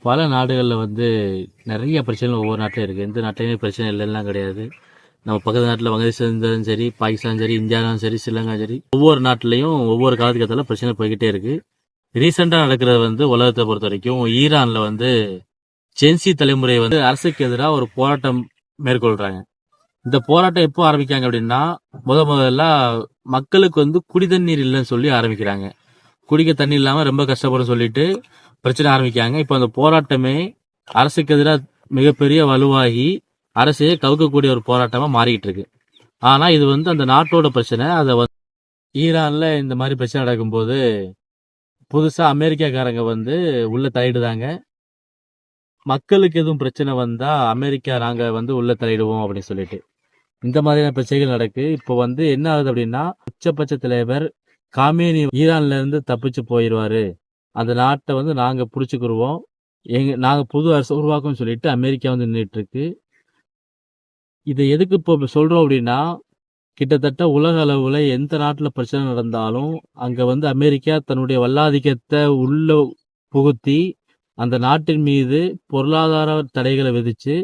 பல நாடுகள்ல வந்து நெறைய பிரச்சனைகள் ஒவ்வொரு நாட்டிலும் இருக்கு. எந்த நாட்டிலயுமே பிரச்சனை இல்லன்னுலாம் கிடையாது. நம்ம பக்கத்து நாட்டுல பங்களாதேஷ் இருந்தாலும் சரி, பாகிஸ்தான் சரி, இந்தியானாலும் சரி, ஸ்ரீலங்கா சரி, ஒவ்வொரு நாட்டிலயும் ஒவ்வொரு காலத்துக்கு ஏத்தாப்புல பிரச்சனை போய்க்கிட்டே இருக்கு. ரீசெண்டா நடக்கிறது வந்து உலகத்தை பொறுத்தவரைக்கும் ஈரான்ல வந்து ஜென்சி தலைமுறை வந்து அரசுக்கு எதிராக ஒரு போராட்டம் மேற்கொள்றாங்க. இந்த போராட்டம் எப்போ ஆரம்பிக்காங்க அப்படின்னா, முதல்ல மக்களுக்கு வந்து குடி தண்ணீர் இல்லைன்னு சொல்லி ஆரம்பிக்கிறாங்க. குடிக்க தண்ணி இல்லாம ரொம்ப கஷ்டப்படும் சொல்லிட்டு பிரச்சனை ஆரம்பிக்காங்க. இப்போ அந்த போராட்டமே அரசுக்கு எதிராக மிகப்பெரிய வலுவாகி அரசையே கவுக்கக்கூடிய ஒரு போராட்டமா மாறிக்கிட்டு இருக்கு. ஆனா இது வந்து அந்த நாட்டோட பிரச்சனை. அதை வந்து ஈரான்ல இந்த மாதிரி பிரச்சனை நடக்கும்போது புதுசா அமெரிக்காக்காரங்க வந்து உள்ள தலையிடுதாங்க. மக்களுக்கு எதுவும் பிரச்சனை வந்தா அமெரிக்கா நாங்க வந்து உள்ள தலையிடுவோம் அப்படின்னு சொல்லிட்டு இந்த மாதிரியான பிரச்சனைகள் நடக்கு. இப்போ வந்து என்ன ஆகுது அப்படின்னா, உச்சபட்ச தலைவர் காமேனி ஈரான்ல இருந்து தப்பிச்சு போயிடுவாரு, அந்த நாட்டை வந்து நாங்க புடிச்சுக்கிருவோம், நாங்க புது அரசு உருவாக்கும்னு சொல்லிட்டு அமெரிக்கா வந்து நின்றுட்டு இருக்கு. இதை எதுக்கு இப்போ சொல்றோம் அப்படின்னா, கிட்டத்தட்ட உலக அளவுல எந்த நாட்டுல பிரச்சனை நடந்தாலும் அங்க வந்து அமெரிக்கா தன்னுடைய வல்லாதிக்கத்தை உள்ள புகுத்தி அந்த நாட்டின் மீது பொருளாதார தடைகளை விதிச்சு